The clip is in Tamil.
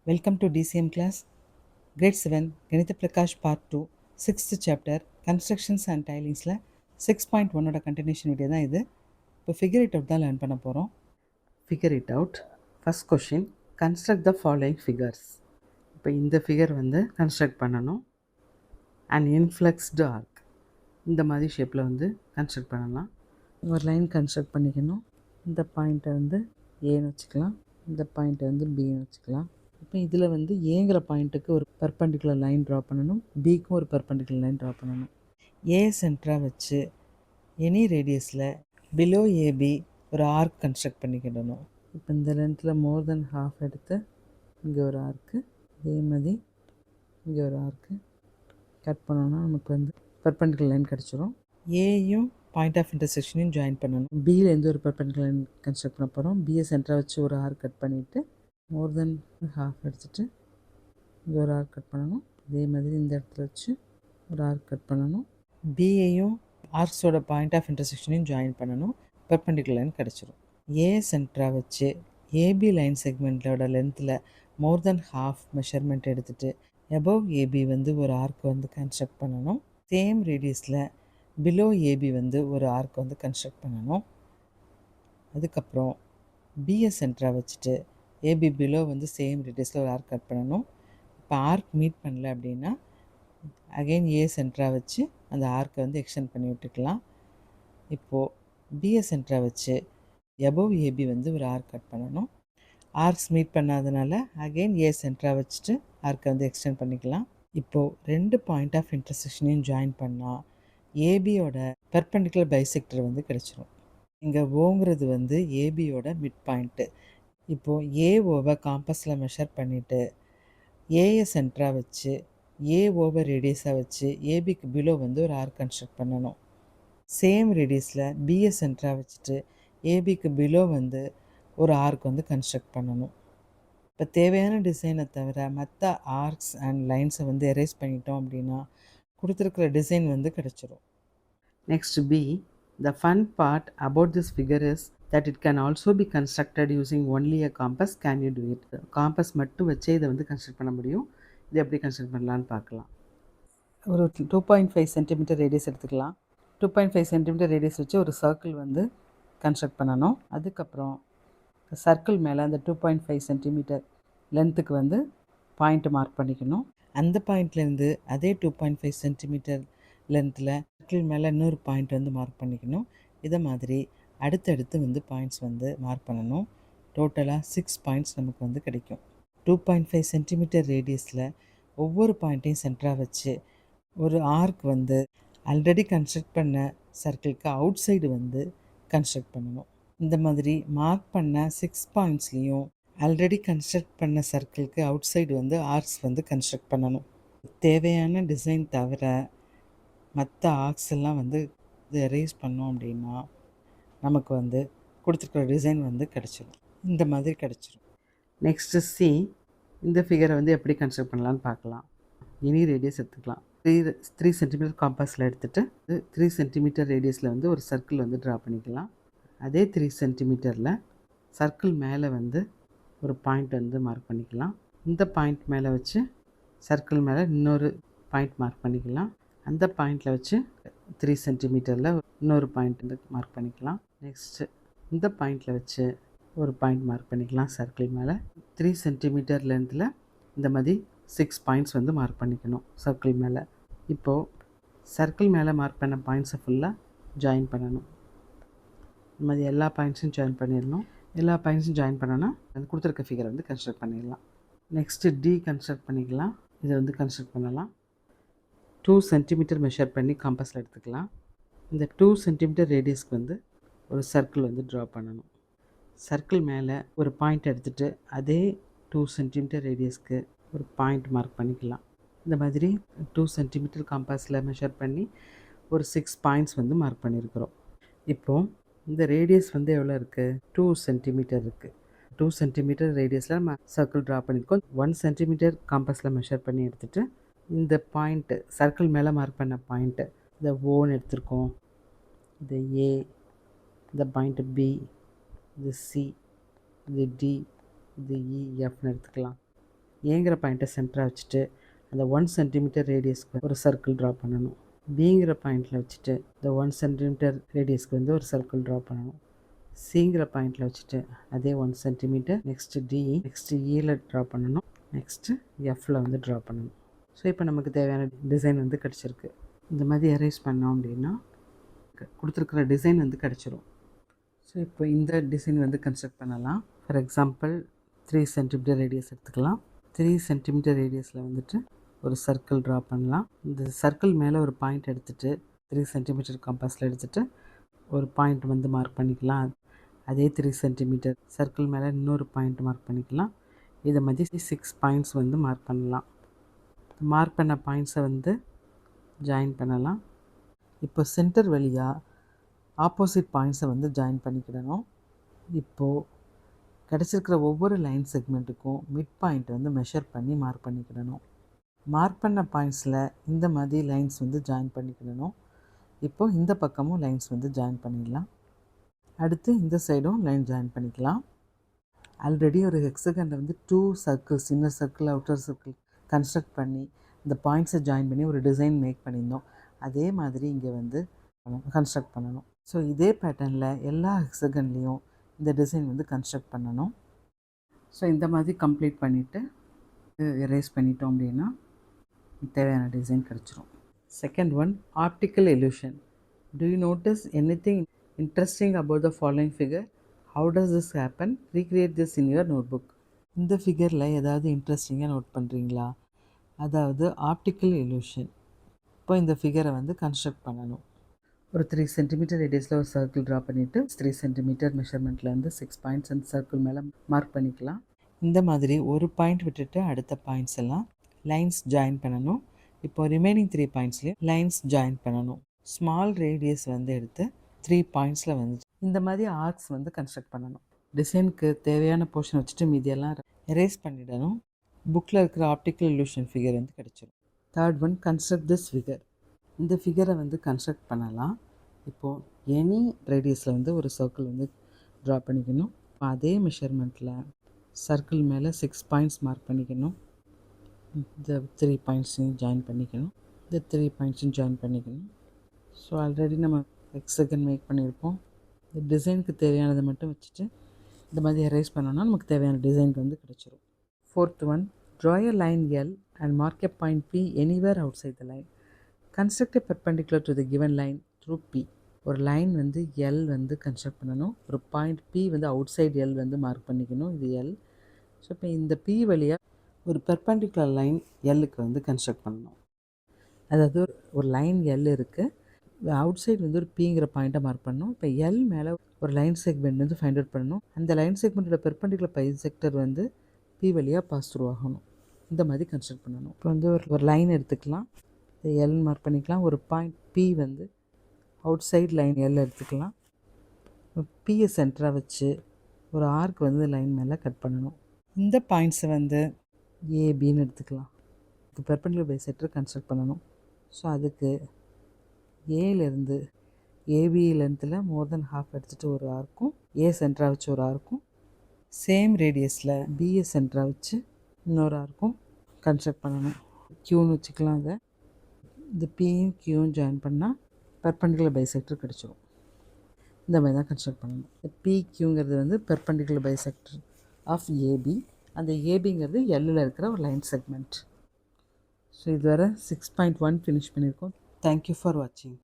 Welcome to DCM class, Grade 7, Ganitha Prakash Part 2, 6th chapter, Constructions and Tilings-ல 6.1 ஓட continuation video தான் இது. இப்போ figure it out தான் learn பண்ண போகிறோம். Figure it out. First question, construct the following figures. இப்போ இந்த figure வந்து construct பண்ணணும். An influxed arc. இந்த மாதிரி ஷேப்பில் வந்து construct பண்ணலாம். ஒரு லைன் கன்ஸ்ட்ரக்ட் பண்ணிக்கணும். இந்த பாயிண்ட்டை வந்து ஏன்னு வச்சுக்கலாம், இந்த பாயிண்ட்டை வந்து பின்னு வச்சுக்கலாம். இப்போ இதில் வந்து ஏங்கிற பாயிண்ட்டுக்கு ஒரு பர்பண்டிகுலர் லைன் ட்ரா பண்ணணும், பிக்கும் ஒரு பர்பண்டிகுலர் லைன் ட்ரா பண்ணணும். ஏ சென்டராக வச்சு எனி ரேடியஸில் பிலோ ஏபி ஒரு ஆர்க் கன்ஸ்ட்ரக்ட் பண்ணிக்கிடணும். இப்போ இந்த லென்த்தில் மோர் தென் ஹாஃப் எடுத்து இங்கே ஒரு ஆர்க்கு, இதே மாதிரி இங்கே ஒரு ஆர்க்கு கட் பண்ணோன்னா நமக்கு வந்து பர்பண்டிகுலர் லைன் கிடச்சிரும். ஏயும் பாயிண்ட் ஆஃப் இன்டர்செக்ஷனையும் ஜாயின் பண்ணணும். பியிலேருந்து ஒரு பர்பண்டிகுலர் லைன் கன்ஸ்ட்ரக்ட் பண்ண போகிறோம். பியை சென்டராக வச்சு ஒரு ஆர்க் கட் பண்ணிவிட்டு மோர் தென் ஹாஃப் எடுத்துகிட்டு இங்கே ஒரு ஆர்க் கட் பண்ணணும். இதே மாதிரி இந்த இடத்துல வச்சு ஒரு ஆர்க் கட் பண்ணணும். பியையும் ஆர்க்ஸோட பாயிண்ட் ஆஃப் இன்டர்செக்ஷனையும் ஜாயின் பண்ணணும். பர்பண்டிகுலர் லைன் கிடச்சிரும். ஏ சென்டராக வச்சு ஏபி லைன் செக்மெண்ட்டோட லென்த்தில் மோர் தென் ஹாஃப் மெஷர்மெண்ட் எடுத்துகிட்டு எபவ் ஏபி வந்து ஒரு ஆர்க் வந்து கன்ஸ்ட்ரக்ட் பண்ணணும். சேம் ரேடியஸில் பிலோ ஏபி வந்து ஒரு ஆர்க் வந்து கன்ஸ்ட்ரக்ட் பண்ணணும். அதுக்கப்புறம் பியை சென்டராக வச்சுட்டு ஏபி பிலோ வந்து சேம் ரேடியஸில் ஒரு ஆர்க் கட் பண்ணணும். இப்போ ஆர்க் மீட் பண்ணல அப்படின்னா அகெயின் ஏ சென்டராக வச்சு அந்த ஆர்க்கை வந்து எக்ஸ்டெண்ட் பண்ணி விட்டுக்கலாம். இப்போது பியை சென்டராக வச்சு எபவ் ஏபி வந்து ஒரு ஆர்க் கட் பண்ணணும். ஆர்க்ஸ் மீட் பண்ணாதனால அகெயின் ஏ சென்டராக வச்சுட்டு ஆர்க்கை வந்து எக்ஸ்டெண்ட் பண்ணிக்கலாம். இப்போது ரெண்டு பாயிண்ட் ஆஃப் இன்டர்செக்ஷனையும் ஜாயின் பண்ணால் ஏபியோட பெர்பெண்டிகுலர் பைசெக்டர் வந்து கிடச்சிரும். இங்கே ஓங்கிறது வந்து ஏபியோட மிட் பாயிண்ட்டு. இப்போது ஏஓவை காம்பஸில் மெஷர் பண்ணிவிட்டு ஏயை சென்டராக வச்சு ஏ ஓவர் ரேடியஸாக வச்சு ஏபிக்கு பிலோ வந்து ஒரு ஆர்க் கன்ஸ்ட்ரக்ட் பண்ணணும். சேம் ரேடியஸில் பியை சென்டராக வச்சுட்டு ஏபிக்கு பிலோ வந்து ஒரு ஆர்க் வந்து கன்ஸ்ட்ரக்ட் பண்ணணும். இப்போ தேவையான டிசைனை தவிர மற்ற ஆர்க்ஸ் அண்ட் லைன்ஸை வந்து எரேஸ் பண்ணிட்டோம் அப்படின்னா கொடுத்துருக்குற டிசைன் வந்து கிடச்சிரும். Next B, the fun part about this figure is that it can also be constructed using only a compass. Can you do it? Compass மட்டும் வச்சே இதை வந்து கன்ஸ்ட்ரக்ட் பண்ண முடியும். இது எப்படி கன்ஸ்ட்ரக்ட் பண்ணலான்னு பார்க்கலாம். ஒரு 2.5 சென்டிமீட்டர் ரேடியஸ் எடுத்துக்கலாம். 2.5 சென்டிமீட்டர் ரேடியஸ் வச்சு ஒரு சர்க்கிள் வந்து கன்ஸ்ட்ரக்ட் பண்ணணும். அதுக்கப்புறம் சர்க்கிள் மேலே அந்த 2.5 சென்டிமீட்டர் லென்த்துக்கு வந்து பாயிண்ட்டு மார்க் பண்ணிக்கணும். அந்த பாயிண்ட்லேருந்து அதே 2.5 சென்டிமீட்டர் லென்த்தில் சர்க்கிள் மேலே இன்னொரு பாயிண்ட் வந்து மார்க் பண்ணிக்கணும். இதை மாதிரி அடுத்தடுத்து வந்து பாயிண்ட்ஸ் வந்து மார்க் பண்ணணும். டோட்டலாக 6 பாயிண்ட்ஸ் நமக்கு வந்து கிடைக்கும். 2.5 சென்டிமீட்டர் ரேடியஸில் ஒவ்வொரு பாயிண்ட்டையும் சென்டராக வச்சு ஒரு ஆர்க் வந்து ஆல்ரெடி கன்ஸ்ட்ரக்ட் பண்ண சர்க்கிளுக்கு அவுட் சைடு வந்து கன்ஸ்ட்ரக்ட் பண்ணணும். இந்த மாதிரி மார்க் பண்ண 6 பாயிண்ட்ஸ்லேயும் ஆல்ரெடி கன்ஸ்ட்ரக்ட் பண்ண சர்க்கிளுக்கு அவுட் சைடு வந்து ஆர்க்ஸ் வந்து கன்ஸ்ட்ரக்ட் பண்ணணும். தேவையான டிசைன் தவிர மற்ற ஆர்க்ஸ் எல்லாம் வந்து இது எரேஸ் பண்ணோம் அப்படின்னா நமக்கு வந்து கொடுத்துருக்குற டிசைன் வந்து கிடச்சிடும். இந்த மாதிரி கிடச்சிரும். நெக்ஸ்ட்டு சி, இந்த ஃபிகரை வந்து எப்படி கன்ஸ்ட்ரக்ட் பண்ணலான்னு பார்க்கலாம். எனி ரேடியஸ் எடுத்துக்கலாம். 3 சென்டிமீட்டர் காம்பஸில் எடுத்துகிட்டு 3 சென்டிமீட்டர் ரேடியஸில் வந்து ஒரு சர்க்கிள் வந்து ட்ரா பண்ணிக்கலாம். அதே 3 சென்டிமீட்டரில் சர்க்கிள் மேலே வந்து ஒரு பாயிண்ட் வந்து மார்க் பண்ணிக்கலாம். இந்த பாயிண்ட் மேலே வச்சு சர்க்கிள் மேலே இன்னொரு பாயிண்ட் மார்க் பண்ணிக்கலாம். அந்த பாயிண்டில் வச்சு 3 சென்டிமீட்டரில் இன்னொரு பாயிண்ட் வந்து மார்க் பண்ணிக்கலாம். நெக்ஸ்ட்டு இந்த பாயிண்டில் வச்சு ஒரு பாயிண்ட் மார்க் பண்ணிக்கலாம் சர்க்கிள் மேலே. 3 சென்டிமீட்டர் லென்த்தில் இந்த மாதிரி 6 பாயிண்ட்ஸ் வந்து மார்க் பண்ணிக்கணும் சர்க்கிள் மேலே. இப்போது சர்க்கிள் மேலே மார்க் பண்ண பாயிண்ட்ஸை ஃபுல்லாக ஜாயின் பண்ணணும். இந்த மாதிரி எல்லா பாயிண்ட்ஸும் ஜாயின் பண்ணிடணும். எல்லா பாயிண்ட்ஸும் ஜாயின் பண்ணோன்னா அது கொடுத்துருக்க ஃபிகரை வந்து கன்ஸ்ட்ரக்ட் பண்ணிடலாம். நெக்ஸ்ட்டு டி கன்ஸ்ட்ரக்ட் பண்ணிக்கலாம். இதை வந்து கன்ஸ்ட்ரக்ட் பண்ணலாம். 2 சென்டிமீட்டர் மெஷர் பண்ணி காம்பஸில் எடுத்துக்கலாம். இந்த 2 சென்டிமீட்டர் ரேடியஸ்க்கு வந்து ஒரு சர்க்கிள் வந்து ட்ரா பண்ணணும். சர்க்கிள் மேலே ஒரு பாயிண்ட் எடுத்துகிட்டு அதே 2 சென்டிமீட்டர் ரேடியஸ்க்கு ஒரு பாயிண்ட் மார்க் பண்ணிக்கலாம். இந்த மாதிரி 2 சென்டிமீட்டர் காம்பஸில் மெஷர் பண்ணி ஒரு 6 பாயிண்ட்ஸ் வந்து மார்க் பண்ணியிருக்கிறோம். இப்போது இந்த ரேடியஸ் வந்து எவ்வளோ இருக்குது? 2 சென்டிமீட்டர் இருக்குது. 2 சென்டிமீட்டர் ரேடியஸில் நம்ம சர்க்கிள் ட்ரா பண்ணியிருக்கோம். 1 சென்டிமீட்டர் காம்பஸில் மெஷர் பண்ணி எடுத்துகிட்டு இந்த பாயிண்ட்டு சர்க்கிள் மேலே மார்க் பண்ண பாயிண்ட்டு இந்த ஓன்னு எடுத்திருக்கோம். இது ஏ, இந்த பாயிண்ட்டு பி, இது சி, இது டி, இது இ, எஃப்னு எடுத்துக்கலாம். ஏங்கிற பாயிண்ட்டை சென்டராக வச்சுட்டு அந்த 1 சென்டிமீட்டர் ரேடியஸ்க்கு ஒரு சர்க்கிள் ட்ரா பண்ணணும். பிங்கிற பாயிண்டில் வச்சுட்டு இந்த 1 சென்டிமீட்டர் ரேடியஸ்க்கு வந்து ஒரு சர்க்கிள் ட்ரா பண்ணணும். சிங்கிற பாயிண்டில் வச்சுட்டு அதே 1 சென்டிமீட்டர், நெக்ஸ்ட்டு டி, நெக்ஸ்ட்டு ஈயில் ட்ரா பண்ணணும், நெக்ஸ்ட்டு எஃப்பில் வந்து ட்ரா பண்ணணும். ஸோ இப்போ நமக்கு தேவையான டிசைன் வந்து கிடச்சிருக்கு. இந்த மாதிரி எரேஸ் பண்ணோம் அப்படின்னா கொடுத்துருக்குற டிசைன் வந்து கிடச்சிரும். ஸோ இப்போ இந்த டிசைன் வந்து கன்ஸ்ட்ரக்ட் பண்ணலாம். ஃபார் எக்ஸாம்பிள் 3 சென்டிமீட்டர் ரேடியஸ் எடுத்துக்கலாம். 3 சென்டிமீட்டர் ரேடியஸில் வந்துட்டு ஒரு சர்க்கிள் ட்ரா பண்ணலாம். இந்த சர்க்கிள் மேலே ஒரு பாயிண்ட் எடுத்துகிட்டு 3 சென்டிமீட்டர் கம்பாஸில் எடுத்துகிட்டு ஒரு பாயிண்ட் வந்து மார்க் பண்ணிக்கலாம். அதே 3 சென்டிமீட்டர் சர்க்கிள் மேலே இன்னொரு பாயிண்ட் மார்க் பண்ணிக்கலாம். இதை மாதிரி 6 பாயிண்ட்ஸ் வந்து மார்க் பண்ணலாம். மார்க் பண்ண பாயிண்ட்ஸை வந்து ஜாயின் பண்ணலாம். இப்போ சென்டர் வழியாக ஆப்போசிட் பாயிண்ட்ஸை வந்து ஜாயின் பண்ணிக்கிடணும். இப்போது கிடச்சிருக்கிற ஒவ்வொரு லைன் செக்மெண்ட்டுக்கும் மிட் பாயிண்ட் வந்து மெஷர் பண்ணி மார்க் பண்ணிக்கிடணும். மார்க் பண்ண பாயிண்ட்ஸில் இந்த மாதிரி லைன்ஸ் வந்து ஜாயின் பண்ணிக்கிடணும். இப்போது இந்த பக்கமும் லைன்ஸ் வந்து ஜாயின் பண்ணிடலாம். அடுத்து இந்த சைடும் லைன் ஜாயின் பண்ணிக்கலாம். ஆல்ரெடி ஒரு ஹெக்ஸகனில் வந்து 2 circles, inner circle outer circle construct பண்ணி இந்த பாயிண்ட்ஸை ஜாயின் பண்ணி ஒரு டிசைன் மேக் பண்ணியிருந்தோம். அதே மாதிரி இங்கே வந்து கன்ஸ்ட்ரக்ட் பண்ணணும். ஸோ இதே பேட்டர்னில் எல்லா ஹெக்ஸகன்லேயும் இந்த டிசைன் வந்து கன்ஸ்ட்ரக்ட் பண்ணணும். ஸோ இந்த மாதிரி கம்ப்ளீட் பண்ணிவிட்டு எரேஸ் பண்ணிட்டோம் அப்படின்னா தேவையான டிசைன் கிடச்சிரும். Second one, optical illusion. Do you notice anything interesting about the following figure? How does this happen? Recreate this in your notebook. இந்த ஃபிகரில் ஏதாவது இன்ட்ரெஸ்டிங்காக நோட் பண்ணுறீங்களா? அதாவது ஆப்டிக்கல் illusion. இப்போ இந்த ஃபிகரை வந்து கன்ஸ்ட்ரக்ட் பண்ணணும். ஒரு 3 சென்டிமீட்டர் ரேடியஸில் ஒரு சர்க்கிள் ட்ரா பண்ணிவிட்டு 3 சென்டிமீட்டர் மெஷர்மெண்ட்லேருந்து 6 பாயிண்ட்ஸ் அந்த சர்க்கிள் மேலே மார்க் பண்ணிக்கலாம். இந்த மாதிரி ஒரு பாயிண்ட் விட்டுட்டு அடுத்த பாயிண்ட்ஸ் எல்லாம் லைன்ஸ் ஜாயின் பண்ணணும். இப்போ ரிமைனிங் 3 பாயிண்ட்ஸ்லேயும் லைன்ஸ் ஜாயின் பண்ணணும். ஸ்மால் ரேடியஸ் வந்து எடுத்து 3 பாயிண்ட்ஸில் வந்து இந்த மாதிரி ஆர்க்ஸ் வந்து கன்ஸ்ட்ரக்ட் பண்ணணும். டிசைனுக்கு தேவையான போர்ஷன் வச்சுட்டு மீதியெல்லாம் எரேஸ் பண்ணிடணும். புக்கில் இருக்கிற ஆப்டிக்கல் illusion ஃபிகர் வந்து கிடச்சிடும். Third one, construct this figure. இந்த ஃபிகரை வந்து கன்ஸ்ட்ரக்ட் பண்ணலாம். இப்போது எனி ரேடியஸில் வந்து ஒரு சர்க்கிள் வந்து ட்ரா பண்ணிக்கணும். அதே மெஷர்மெண்ட்டில் சர்க்கிள் மேலே 6 பாயிண்ட்ஸ் மார்க் பண்ணிக்கணும். இந்த 3 பாயிண்ட்ஸையும் ஜாயின் பண்ணிக்கணும். இந்த 3 பாயிண்ட்ஸையும் ஜாயின் பண்ணிக்கணும். ஸோ ஆல்ரெடி நம்ம ஹெக்ஸகன் மேக் பண்ணியிருப்போம். இந்த டிசைனுக்கு தேவையானதை மட்டும் வச்சுட்டு இந்த மாதிரி எரேஸ் பண்ணோன்னா நமக்கு தேவையான டிசைனுக்கு வந்து கிடச்சிரும். Fourth one, draw a line L and mark a point P anywhere outside the line. Construct a perpendicular to the given line through P. ஒரு லைன் வந்து எல் வந்து கன்ஸ்ட்ரக்ட் பண்ணணும். ஒரு பாயிண்ட் பி வந்து அவுட் சைட் எல் வந்து மார்க் பண்ணிக்கணும். இது எல். ஸோ இப்போ இந்த பி வழியாக ஒரு பெர்பெண்டிகுலர் லைன் எல்லுக்கு வந்து கன்ஸ்ட்ரக்ட் பண்ணணும். அதாவது ஒரு லைன் எல் இருக்குது, அவுட் சைடு வந்து ஒரு பிங்கிற பாயிண்ட்டை மார்க் பண்ணணும். இப்போ எல் மேலே ஒரு லைன் செக்மெண்ட் வந்து ஃபைண்ட் அவுட் பண்ணணும். அந்த லைன் செக்மெண்ட்டோட பெர்பெண்டிகுலர் பைசெக்டர் வந்து பி வழியாக பாஸ் த்ரூ ஆகணும். இந்த மாதிரி கன்ஸ்ட்ரக்ட் பண்ணணும். இப்போ வந்து ஒரு லைன் எடுத்துக்கலாம், எல் மார்க் பண்ணிக்கலாம். ஒரு பாயிண்ட் பி வந்து அவுட் சைட் லைன் எல் எடுத்துக்கலாம். பியை சென்டராக வச்சு ஒரு ஆர்க் வந்து லைன் மேலே கட் பண்ணணும். இந்த பாயிண்ட்ஸை வந்து ஏபின்னு எடுத்துக்கலாம். இதுக்கு பெர்பெண்டிகுலர் பைசெக்டர் கன்ஸ்ட்ரக்ட் பண்ணணும். ஸோ அதுக்கு ஏலேருந்து ஏபி லென்த்தில் மோர் தென் ஹாஃப் எடுத்துகிட்டு ஒரு ஆர்க்கும், ஏ சென்டராக வச்சு ஒரு ஆர்க்கும், சேம் ரேடியஸில் பிஏ சென்டராக வச்சு இன்னொரு ஆர்க்கும் கன்ஸ்ட்ரக்ட் பண்ணணும். க்யூன்னு வச்சுக்கலாம். அதை இந்த பியும் க்யூவும் ஜாயின் பண்ணால் பெர்பெண்டிகுலர் பைசெக்டர் கிடச்சிரும். இந்த மாதிரி தான் கன்ஸ்ட்ரக்ட் பண்ணணும். பி க்யூங்கிறது வந்து பெர்பெண்டிகுலர் பைசெக்டர் ஆஃப் ஏபி. அந்த ஏபிங்கிறது எல்லில் இருக்கிற ஒரு லைன் செக்மெண்ட். ஸோ இதுவரை 6.1 ஃபினிஷ் பண்ணியிருக்கோம். தேங்க்யூ ஃபார் வாட்சிங்.